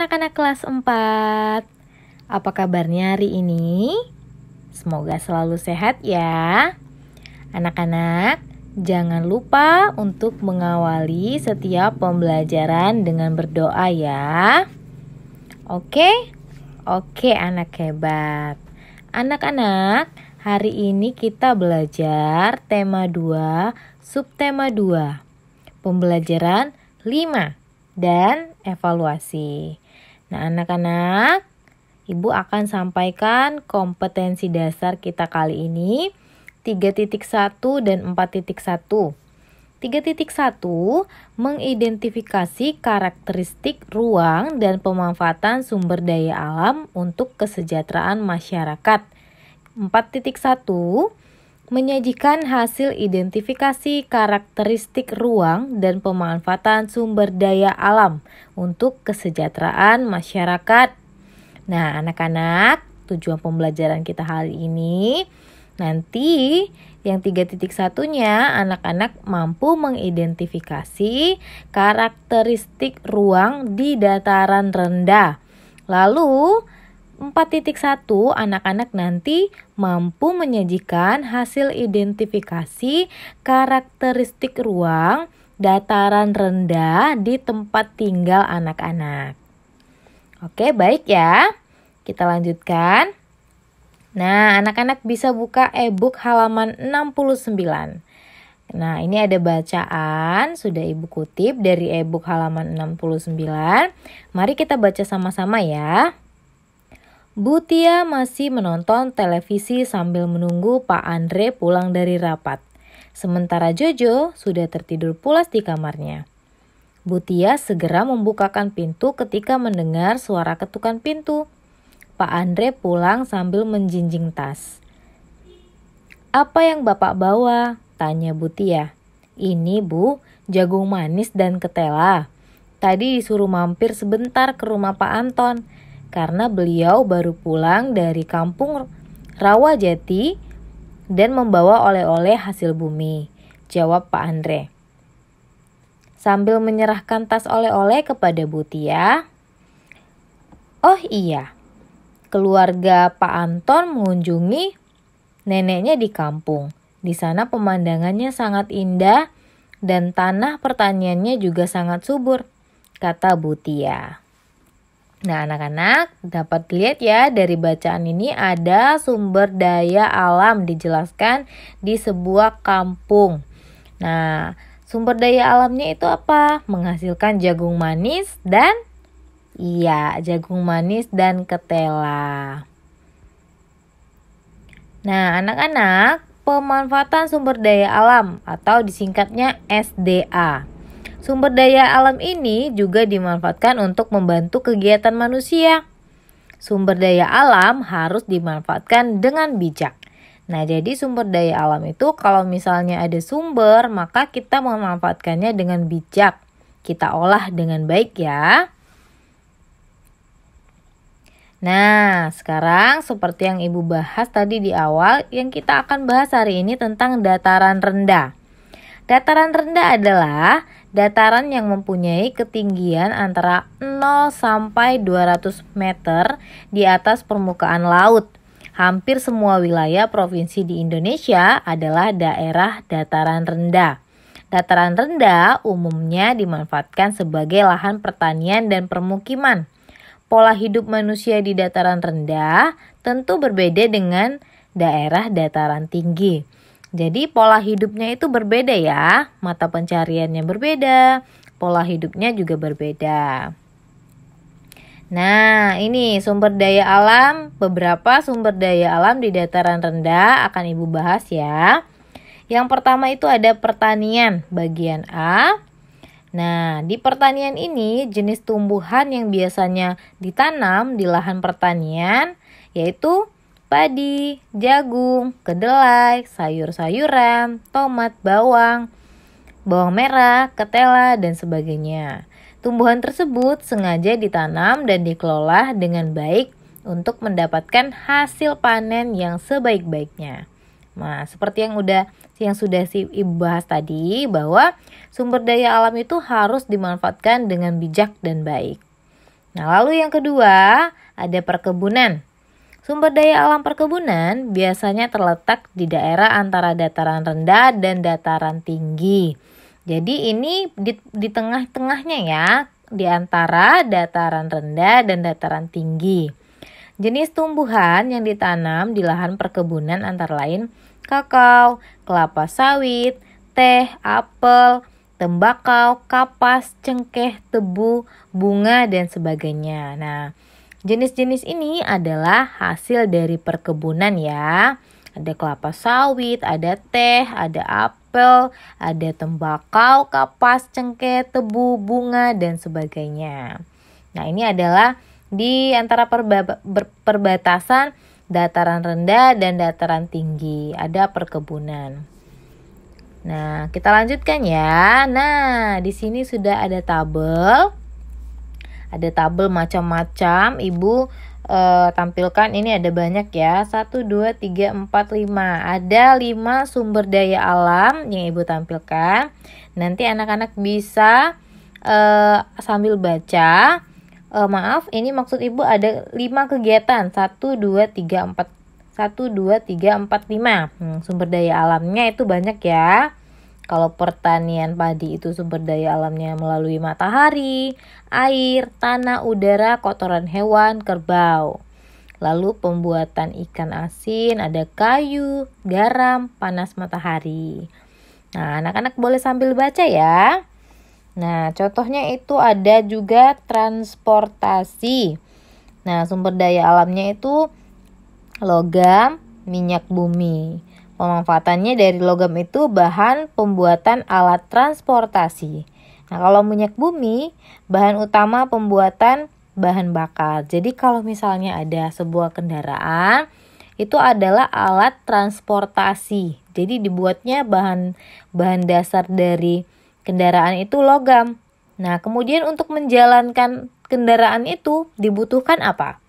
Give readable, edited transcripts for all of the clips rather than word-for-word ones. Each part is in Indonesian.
anak-anak kelas 4. Apa kabarnya hari ini? Semoga selalu sehat ya. Anak-anak, jangan lupa untuk mengawali setiap pembelajaran dengan berdoa ya. Oke? Oke, anak hebat. Anak-anak, hari ini kita belajar tema 2, subtema 2. Pembelajaran 5 dan evaluasi. Nah, anak-anak, Ibu akan sampaikan kompetensi dasar kita kali ini 3.1 dan 4.1. 3.1 mengidentifikasi karakteristik ruang dan pemanfaatan sumber daya alam untuk kesejahteraan masyarakat. 4.1 menyajikan hasil identifikasi karakteristik ruang dan pemanfaatan sumber daya alam untuk kesejahteraan masyarakat. Nah, anak-anak, tujuan pembelajaran kita hari ini nanti yang 3.1-nya anak-anak mampu mengidentifikasi karakteristik ruang di dataran rendah. Lalu 4.1 anak-anak nanti mampu menyajikan hasil identifikasi karakteristik ruang dataran rendah di tempat tinggal anak-anak. Oke, baik ya. Kita lanjutkan. Nah, anak-anak bisa buka e-book halaman 69. Nah, ini ada bacaan, sudah Ibu kutip dari e-book halaman 69. Mari kita baca sama-sama ya. Bu Tia masih menonton televisi sambil menunggu Pak Andre pulang dari rapat. Sementara Jojo sudah tertidur pulas di kamarnya. Bu Tia segera membukakan pintu ketika mendengar suara ketukan pintu. Pak Andre pulang sambil menjinjing tas. "Apa yang Bapak bawa?" tanya Bu Tia. "Ini Bu, jagung manis dan ketela. Tadi disuruh mampir sebentar ke rumah Pak Anton. Karena beliau baru pulang dari kampung Rawajati dan membawa oleh-oleh hasil bumi," jawab Pak Andre. Sambil menyerahkan tas oleh-oleh kepada Bu Tia. "Oh iya, keluarga Pak Anton mengunjungi neneknya di kampung. Di sana pemandangannya sangat indah dan tanah pertaniannya juga sangat subur," kata Bu Tia. Nah, anak-anak dapat lihat ya dari bacaan ini ada sumber daya alam dijelaskan di sebuah kampung. Nah, sumber daya alamnya itu apa? Menghasilkan jagung manis dan jagung manis dan ketela. Nah, anak-anak, pemanfaatan sumber daya alam atau disingkatnya SDA. Sumber daya alam ini juga dimanfaatkan untuk membantu kegiatan manusia. Sumber daya alam harus dimanfaatkan dengan bijak. Nah, jadi sumber daya alam itu kalau misalnya ada sumber, maka kita memanfaatkannya dengan bijak. Kita olah dengan baik ya. Nah, sekarang seperti yang Ibu bahas tadi di awal, yang kita akan bahas hari ini tentang dataran rendah. Dataran rendah adalah dataran yang mempunyai ketinggian antara 0 sampai 200 meter di atas permukaan laut. Hampir semua wilayah provinsi di Indonesia adalah daerah dataran rendah. Dataran rendah umumnya dimanfaatkan sebagai lahan pertanian dan permukiman. Pola hidup manusia di dataran rendah tentu berbeda dengan daerah dataran tinggi. Jadi pola hidupnya itu berbeda ya, mata pencariannya berbeda, pola hidupnya juga berbeda. Nah, ini sumber daya alam, beberapa sumber daya alam di dataran rendah akan Ibu bahas ya. Yang pertama itu ada pertanian, bagian A. Nah, di pertanian ini jenis tumbuhan yang biasanya ditanam di lahan pertanian yaitu padi, jagung, kedelai, sayur-sayuran, tomat, bawang merah, ketela, dan sebagainya. Tumbuhan tersebut sengaja ditanam dan dikelola dengan baik untuk mendapatkan hasil panen yang sebaik-baiknya. Nah, seperti yang sudah Ibu bahas tadi, bahwa sumber daya alam itu harus dimanfaatkan dengan bijak dan baik. Nah, lalu yang kedua ada perkebunan. Sumber daya alam perkebunan biasanya terletak di daerah antara dataran rendah dan dataran tinggi. Jadi ini di tengah-tengahnya ya, di antara dataran rendah dan dataran tinggi. Jenis tumbuhan yang ditanam di lahan perkebunan antara lain kakao, kelapa sawit, teh, apel, tembakau, kapas, cengkeh, tebu, bunga, dan sebagainya. Nah, jenis-jenis ini adalah hasil dari perkebunan ya. Ada kelapa sawit, ada teh, ada apel, ada tembakau, kapas, cengkeh, tebu, bunga, dan sebagainya. Nah, ini adalah di antara perbatasan dataran rendah dan dataran tinggi. Ada perkebunan. Nah, kita lanjutkan ya. Nah, di sini sudah ada tabel. Ada tabel macam-macam. Ibu tampilkan, ini ada banyak ya. 1, 2, 3, 4, 5. Ada 5 sumber daya alam yang Ibu tampilkan. Nanti anak-anak bisa sambil baca. Maaf, ini maksud Ibu ada 5 kegiatan. 1, 2, 3, 4. 1, 2, 3, 4, 5. Sumber daya alamnya itu banyak ya. Kalau pertanian padi itu sumber daya alamnya melalui matahari, air, tanah, udara, kotoran hewan, kerbau. Lalu pembuatan ikan asin, ada kayu, garam, panas matahari. Nah, anak-anak boleh sambil baca ya. Nah, contohnya itu ada juga transportasi. Nah, sumber daya alamnya itu logam, minyak bumi. Pemanfaatannya dari logam itu bahan pembuatan alat transportasi. Nah, kalau minyak bumi, bahan utama pembuatan bahan bakar. Jadi kalau misalnya ada sebuah kendaraan, itu adalah alat transportasi. Jadi dibuatnya bahan dasar dari kendaraan itu logam. Nah, kemudian untuk menjalankan kendaraan itu dibutuhkan apa?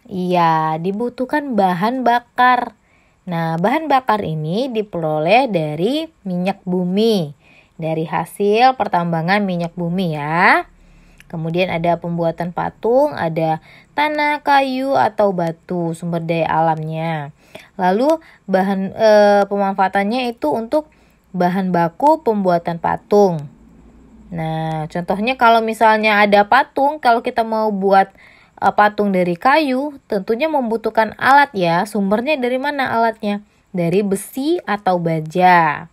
Iya, dibutuhkan bahan bakar. Nah, bahan bakar ini diperoleh dari minyak bumi, dari hasil pertambangan minyak bumi ya. Kemudian ada pembuatan patung, ada tanah, kayu, atau batu, sumber daya alamnya. Lalu bahan pemanfaatannya itu untuk bahan baku pembuatan patung. Nah, contohnya kalau misalnya ada patung, kalau kita mau buat patung dari kayu, tentunya membutuhkan alat ya. Sumbernya dari mana alatnya? Dari besi atau baja.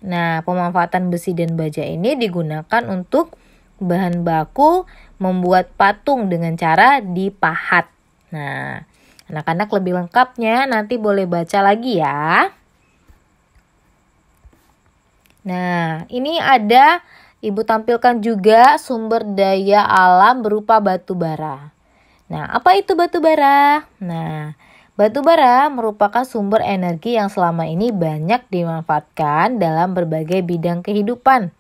Nah, pemanfaatan besi dan baja ini digunakan untuk bahan baku membuat patung dengan cara dipahat. Nah, anak-anak lebih lengkapnya nanti boleh baca lagi ya. Nah, ini ada Ibu tampilkan juga sumber daya alam berupa batu bara. Nah, apa itu batu bara? Nah, batu bara merupakan sumber energi yang selama ini banyak dimanfaatkan dalam berbagai bidang kehidupan,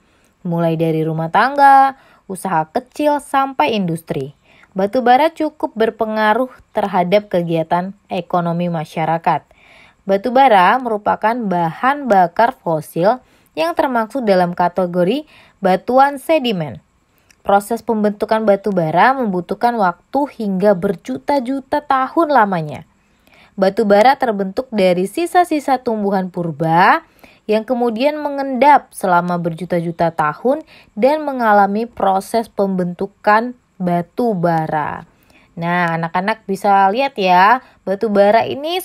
mulai dari rumah tangga, usaha kecil, sampai industri. Batu bara cukup berpengaruh terhadap kegiatan ekonomi masyarakat. Batu bara merupakan bahan bakar fosil yang termasuk dalam kategori batuan sedimen. Proses pembentukan batu bara membutuhkan waktu hingga berjuta-juta tahun lamanya. Batu bara terbentuk dari sisa-sisa tumbuhan purba yang kemudian mengendap selama berjuta-juta tahun dan mengalami proses pembentukan batu bara. Nah, anak-anak bisa lihat ya, batu bara ini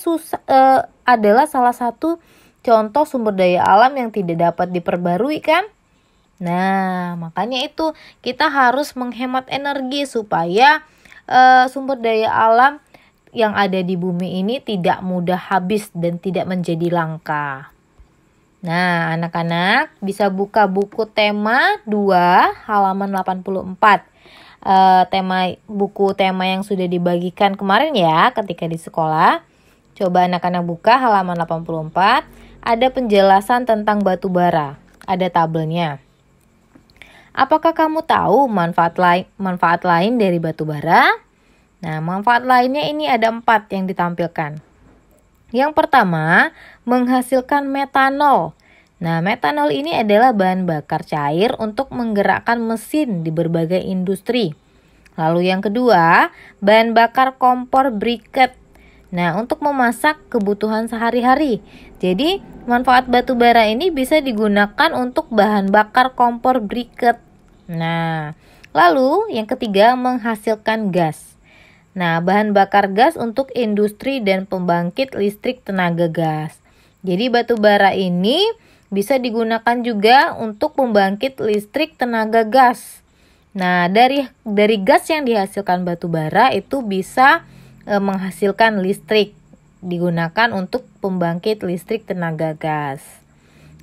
adalah salah satu contoh sumber daya alam yang tidak dapat diperbarui kan? Nah, makanya itu kita harus menghemat energi supaya sumber daya alam yang ada di bumi ini tidak mudah habis dan tidak menjadi langka. Nah, anak-anak bisa buka buku tema 2 halaman 84. Buku tema yang sudah dibagikan kemarin ya ketika di sekolah. Coba anak-anak buka halaman 84. Ada penjelasan tentang batu bara. Ada tabelnya. Apakah kamu tahu manfaat lain dari batu bara? Nah, manfaat lainnya ini ada 4 yang ditampilkan. Yang pertama, menghasilkan metanol. Nah, metanol ini adalah bahan bakar cair untuk menggerakkan mesin di berbagai industri. Lalu yang kedua, bahan bakar kompor briket. Nah, untuk memasak kebutuhan sehari-hari. Jadi, manfaat batu bara ini bisa digunakan untuk bahan bakar kompor briket. Nah, lalu yang ketiga, menghasilkan gas. Nah, bahan bakar gas untuk industri dan pembangkit listrik tenaga gas. Jadi, batu bara ini bisa digunakan juga untuk pembangkit listrik tenaga gas. Nah, dari gas yang dihasilkan batu bara itu bisa menghasilkan listrik, digunakan untuk pembangkit listrik tenaga gas.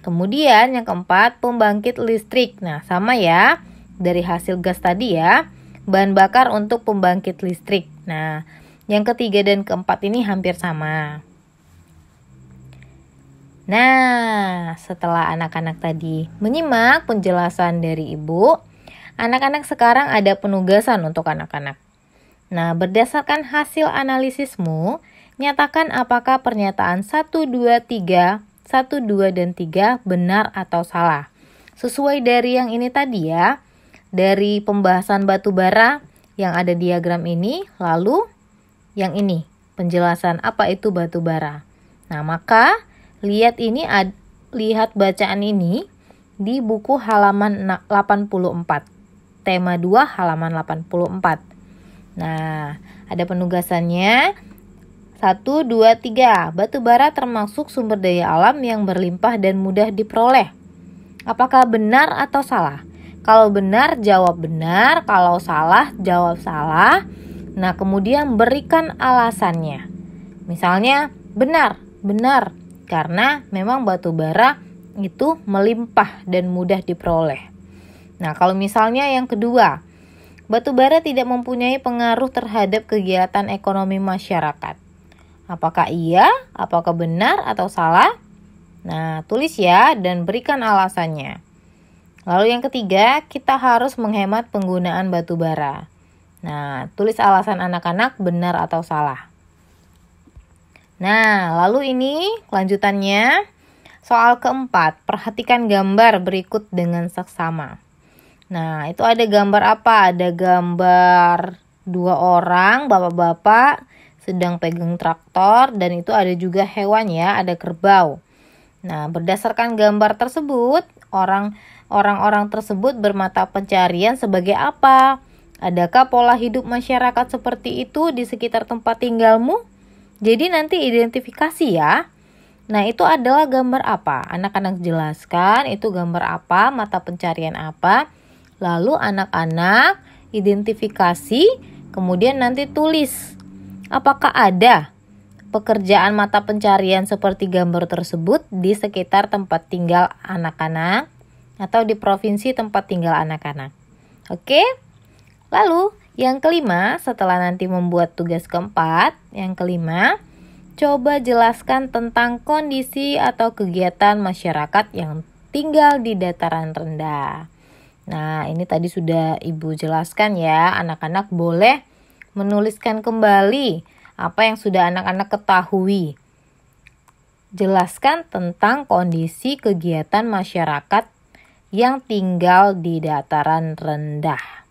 Kemudian yang keempat, pembangkit listrik. Nah, sama ya, dari hasil gas tadi ya, bahan bakar untuk pembangkit listrik. Nah, yang ketiga dan keempat ini hampir sama. Nah, setelah anak-anak tadi menyimak penjelasan dari Ibu, anak-anak sekarang ada penugasan untuk anak-anak. Nah, berdasarkan hasil analisismu, nyatakan apakah pernyataan 1, 2, 3, 1, 2, dan 3 benar atau salah. Sesuai dari yang ini tadi ya, dari pembahasan batu bara yang ada diagram ini, lalu yang ini, penjelasan apa itu batu bara. Nah, maka lihat bacaan ini di buku halaman 84. Tema 2 halaman 84. Nah, ada penugasannya. 1, 2, 3. Batu bara termasuk sumber daya alam yang berlimpah dan mudah diperoleh. Apakah benar atau salah? Kalau benar, jawab benar. Kalau salah, jawab salah. Nah, kemudian berikan alasannya. Misalnya, benar. Karena memang batu bara itu melimpah dan mudah diperoleh. Nah, kalau misalnya yang kedua, batu bara tidak mempunyai pengaruh terhadap kegiatan ekonomi masyarakat. Apakah iya? Apakah benar atau salah? Nah, tulis ya dan berikan alasannya. Lalu yang ketiga, kita harus menghemat penggunaan batu bara. Nah, tulis alasan anak-anak benar atau salah. Nah, lalu ini lanjutannya. Soal keempat, perhatikan gambar berikut dengan seksama. Nah, itu ada gambar apa? Ada gambar 2 orang, bapak-bapak, sedang pegang traktor, dan itu ada juga hewan ya, ada kerbau. Nah, berdasarkan gambar tersebut, orang-orang tersebut bermata pencarian sebagai apa? Adakah pola hidup masyarakat seperti itu di sekitar tempat tinggalmu? Jadi nanti identifikasi ya. Nah, itu adalah gambar apa? Anak-anak jelaskan itu gambar apa, mata pencarian apa. Lalu anak-anak identifikasi, kemudian nanti tulis. Apakah ada pekerjaan mata pencarian seperti gambar tersebut di sekitar tempat tinggal anak-anak atau di provinsi tempat tinggal anak-anak? Oke? Lalu yang kelima, setelah nanti membuat tugas keempat, yang kelima, coba jelaskan tentang kondisi atau kegiatan masyarakat yang tinggal di dataran rendah. Nah, ini tadi sudah Ibu jelaskan ya, anak-anak boleh menuliskan kembali apa yang sudah anak-anak ketahui. Jelaskan tentang kondisi kegiatan masyarakat yang tinggal di dataran rendah.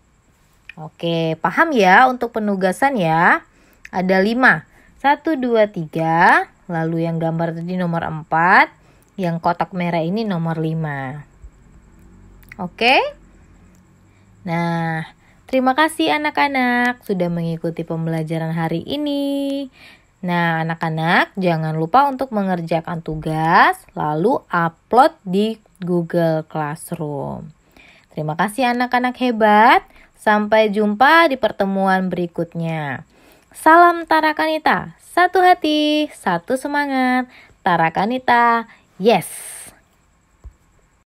Oke, paham ya untuk penugasan ya? Ada 5. 1, 2, 3. Lalu yang gambar tadi nomor 4. Yang kotak merah ini nomor 5. Oke? Nah, terima kasih anak-anak sudah mengikuti pembelajaran hari ini. Nah, anak-anak jangan lupa untuk mengerjakan tugas lalu upload di Google Classroom. Terima kasih anak-anak hebat. Sampai jumpa di pertemuan berikutnya. Salam Tarakanita. Satu hati, satu semangat. Tarakanita, yes!